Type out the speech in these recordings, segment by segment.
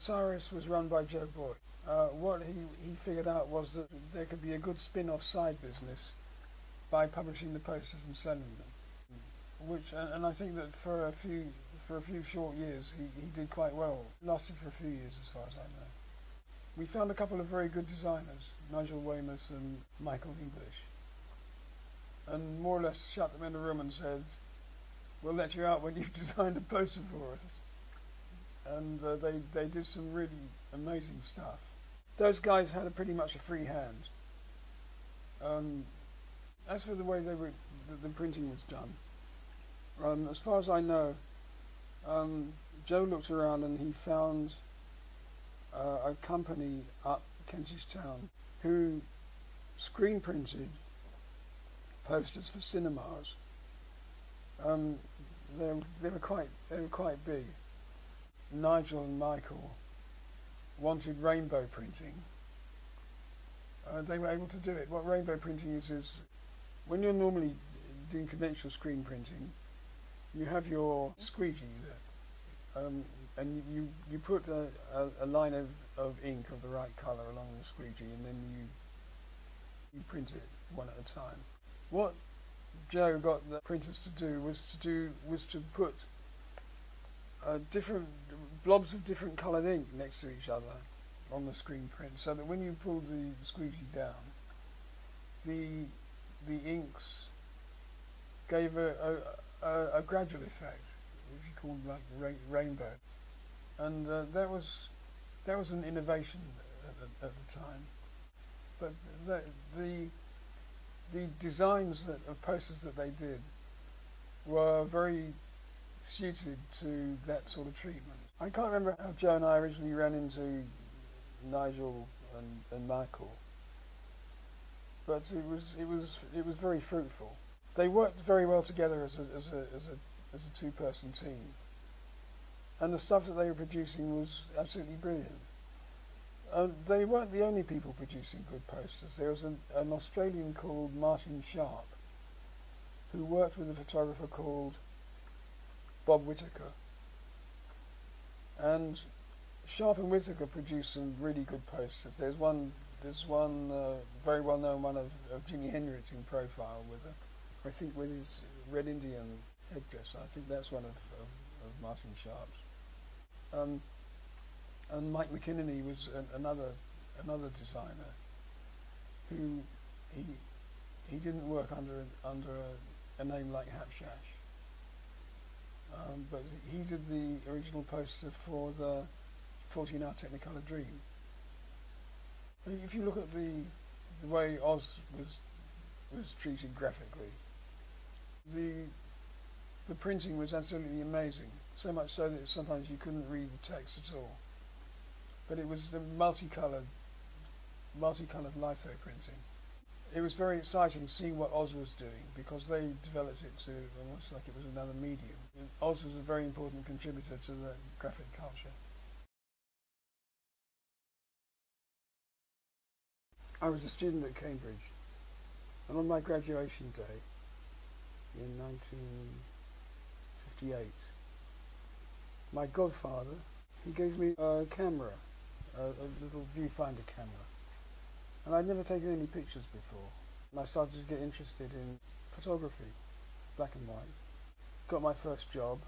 Cyrus was run by Joe Boyd. What he figured out was that there could be a good spin-off side business by publishing the posters and selling them. And I think that for a few short years he did quite well. Lasted for a few years as far as I know. We found a couple of very good designers, Nigel Weymouth and Michael English, and more or less shut them in a room and said, "We'll let you out when you've designed a poster for us." And they did some really amazing stuff. Those guys had pretty much a free hand. As for the way the printing was done, as far as I know, Joe looked around and he found a company up Kentish Town who screen printed posters for cinemas. They were quite big. Nigel and Michael wanted rainbow printing. They were able to do it. What rainbow printing is when you're normally doing conventional screen printing, you have your squeegee there, and you put a line of ink of the right colour along the squeegee, and then you print it one at a time. What Joe got the printers to do was to put different blobs of different coloured ink next to each other on the screen print, so that when you pulled the squeegee down, the inks gave a gradual effect, which you call like rainbow, and that was an innovation at the time. But the designs of posters that they did were very suited to that sort of treatment. I can't remember how Joe and I originally ran into Nigel and Michael, but it was very fruitful. They worked very well together as a two-person team, and the stuff that they were producing was absolutely brilliant. They weren't the only people producing good posters. There was an Australian called Martin Sharp who worked with a photographer called Bob Whitaker, and Sharp and Whitaker produced some really good posters. There's one very well known one of Jimi Hendrix in profile I think with his Red Indian headdress. I think that's one of Martin Sharp's. And Mike McKinney was another designer who he didn't work under a name like Hapshash, but he did the original poster for the 14-hour Technicolor Dream. If you look at the way Oz was treated graphically, the printing was absolutely amazing. So much so that sometimes you couldn't read the text at all. But it was the multicoloured litho printing. It was very exciting seeing what Oz was doing, because they developed it to almost like it was another medium. Oz was a very important contributor to the graphic culture. I was a student at Cambridge, and on my graduation day in 1958, my godfather, he gave me a camera, a little viewfinder camera, and I'd never taken any pictures before, and I started to get interested in photography, black and white. Got my first job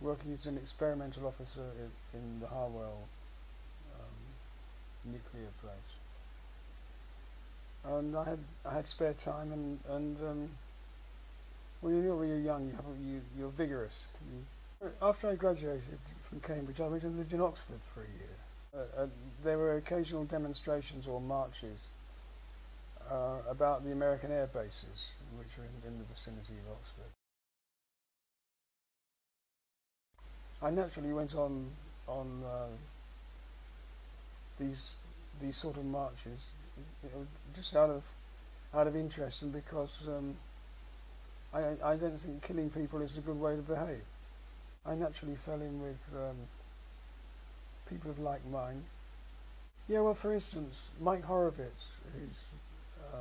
working as an experimental officer in the Harwell nuclear place. And I had spare time, and well, when you're young, you're vigorous. After I graduated from Cambridge, I went and lived in Oxford for a year. There were occasional demonstrations or marches about the American air bases, which were in the vicinity of Oxford. I naturally went on these sort of marches, just out of interest, and because I don't think killing people is a good way to behave. I naturally fell in with people of like mind. Yeah, well, for instance, Mike Horowitz, who's a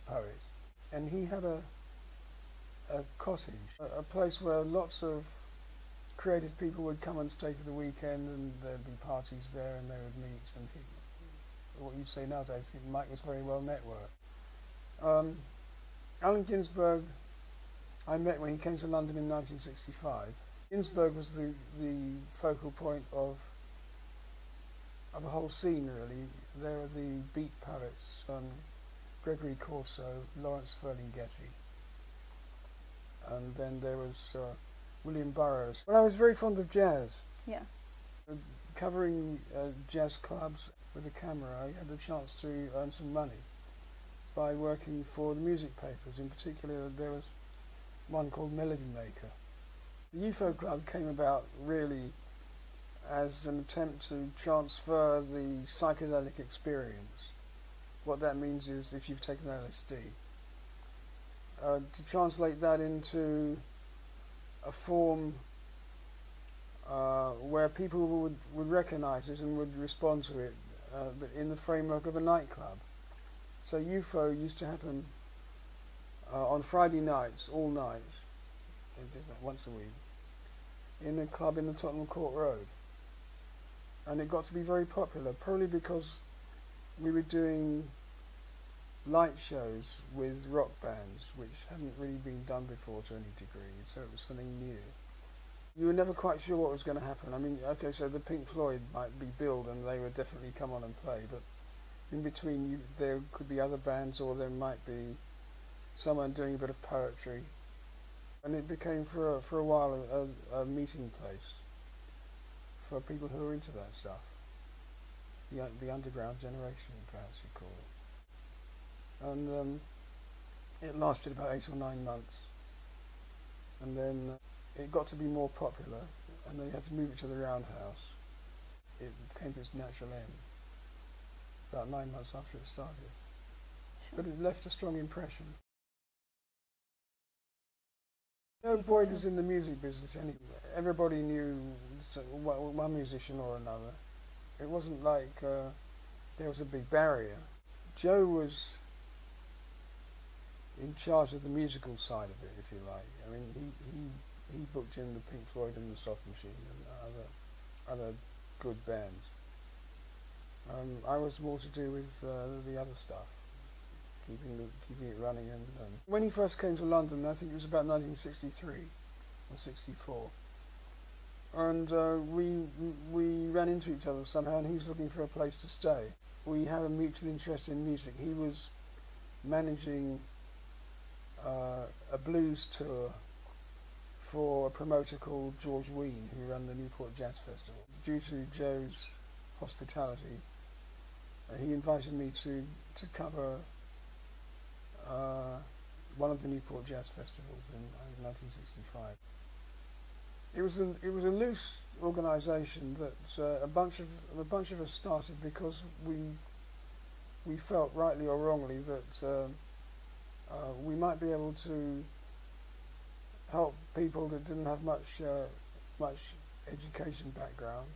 poet, and he had a cottage, a place where lots of creative people would come and stay for the weekend, and there'd be parties there, and they would meet. And what you'd say nowadays, Mike was very well networked. Allen Ginsberg, I met when he came to London in 1965. Ginsberg was the focal point of a whole scene, really. There were the beat poets, Gregory Corso, Lawrence Ferlinghetti, and then there was William Burroughs. But I was very fond of jazz. Yeah. Covering jazz clubs with a camera, I had the chance to earn some money by working for the music papers. In particular, there was one called Melody Maker. The UFO Club came about really as an attempt to transfer the psychedelic experience. What that means is, if you've taken LSD, to translate that into a form where people would recognise it and would respond to it, but in the framework of a nightclub. So UFO used to happen on Friday nights, all night, once a week, in a club in the Tottenham Court Road. And it got to be very popular, probably because we were doing light shows with rock bands, which hadn't really been done before to any degree, so it was something new. You were never quite sure what was going to happen. I mean, okay, so the Pink Floyd might be billed and they would definitely come on and play, but in between there could be other bands, or there might be someone doing a bit of poetry. And it became for a while a meeting place for people who were into that stuff. The underground generation, perhaps you call it. And it lasted about 8 or 9 months. And then it got to be more popular, and they had to move it to the Roundhouse. It came to its natural end about 9 months after it started. Sure. But it left a strong impression. Boyd was in the music business anyway. Everybody knew one musician or another. It wasn't like there was a big barrier. Joe was in charge of the musical side of it, if you like. I mean, he booked in the Pink Floyd and the Soft Machine and other good bands. I was more to do with the other stuff, keeping it running. And when he first came to London, I think it was about 1963 or 64, and we ran into each other somehow, and he was looking for a place to stay. We had a mutual interest in music. He was managing a blues tour for a promoter called George Wein, who ran the Newport Jazz Festival. Due to Joe's hospitality, he invited me to cover one of the Newport Jazz Festivals in 1965. It was a loose organisation that a bunch of us started because we felt, rightly or wrongly, that we might be able to help people that didn't have much education background,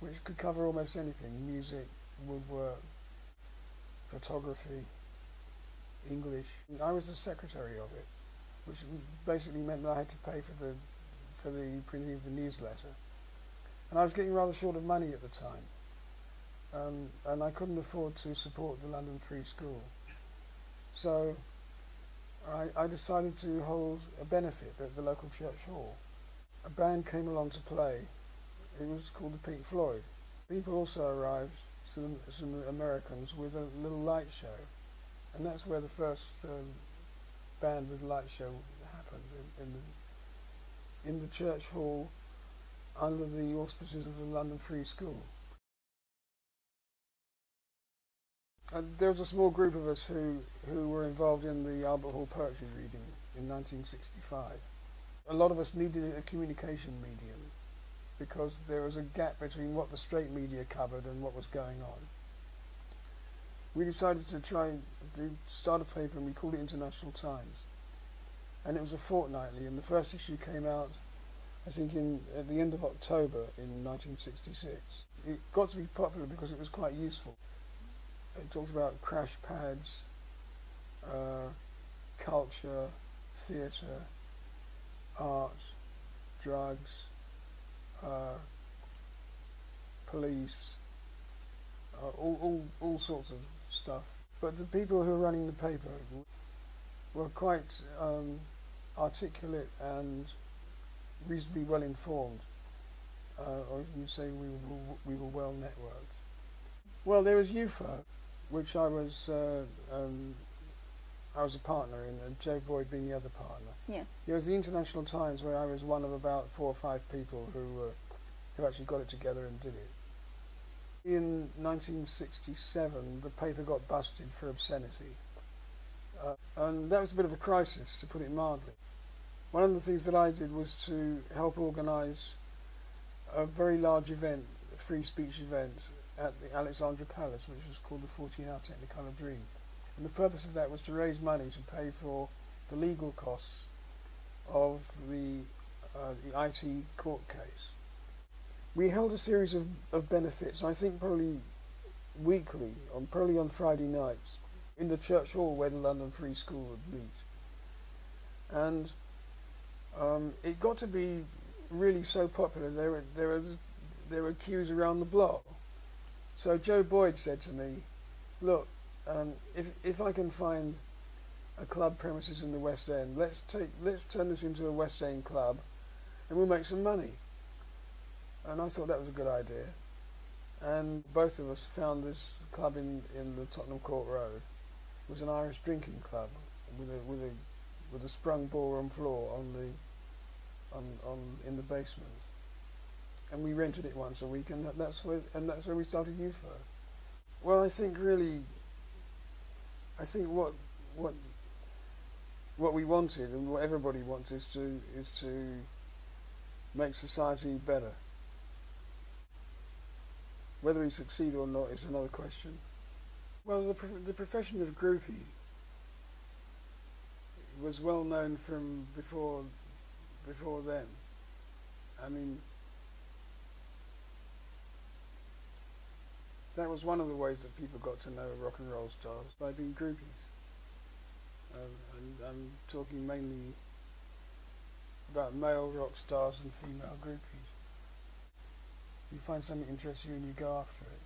which could cover almost anything: music, woodwork, photography, English. I was the secretary of it, which basically meant that I had to pay for the printing of the newsletter. And I was getting rather short of money at the time, and I couldn't afford to support the London Free School. So I decided to hold a benefit at the local church hall. A band came along to play. It was called the Pink Floyd. People also arrived, some Americans, with a little light show. And that's where the first band with light show happened, in the church hall under the auspices of the London Free School. There was a small group of us who were involved in the Albert Hall poetry reading in 1965. A lot of us needed a communication medium because there was a gap between what the straight media covered and what was going on. We decided to try to start a paper, and we called it International Times. And it was a fortnightly, and the first issue came out, I think, at the end of October in 1966. It got to be popular because it was quite useful. It talked about crash pads, culture, theatre, art, drugs, police, all sorts of stuff. But the people who were running the paper were quite articulate and reasonably well informed, or you say we were well networked. Well, there was UFO, which I was a partner in, and Joe Boyd being the other partner. Yeah. There was the International Times, where I was one of about 4 or 5 people who actually got it together and did it. In 1967, the paper got busted for obscenity, and that was a bit of a crisis, to put it mildly. One of the things that I did was to help organise a very large event, a free speech event, at the Alexandra Palace, which was called the 14-Hour Technicolor Dream. And the purpose of that was to raise money to pay for the legal costs of the IT court case. We held a series of benefits, I think probably weekly, probably on Friday nights, in the church hall where the London Free School would meet. And it got to be really so popular, there were queues around the block. So Joe Boyd said to me, look, if I can find a club premises in the West End, let's turn this into a West End club and we'll make some money. And I thought that was a good idea. And both of us found this club in the Tottenham Court Road. It was an Irish drinking club with a sprung ballroom floor in the basement. And we rented it once a week, and that's where we started UFO. Well, I think what we wanted and what everybody wants is to make society better. Whether we succeed or not is another question. Well, the profession of groupie was well known from before then. I mean, that was one of the ways that people got to know rock and roll stars, by being groupies. And I'm talking mainly about male rock stars and female groupies. You find something interesting and you go after it.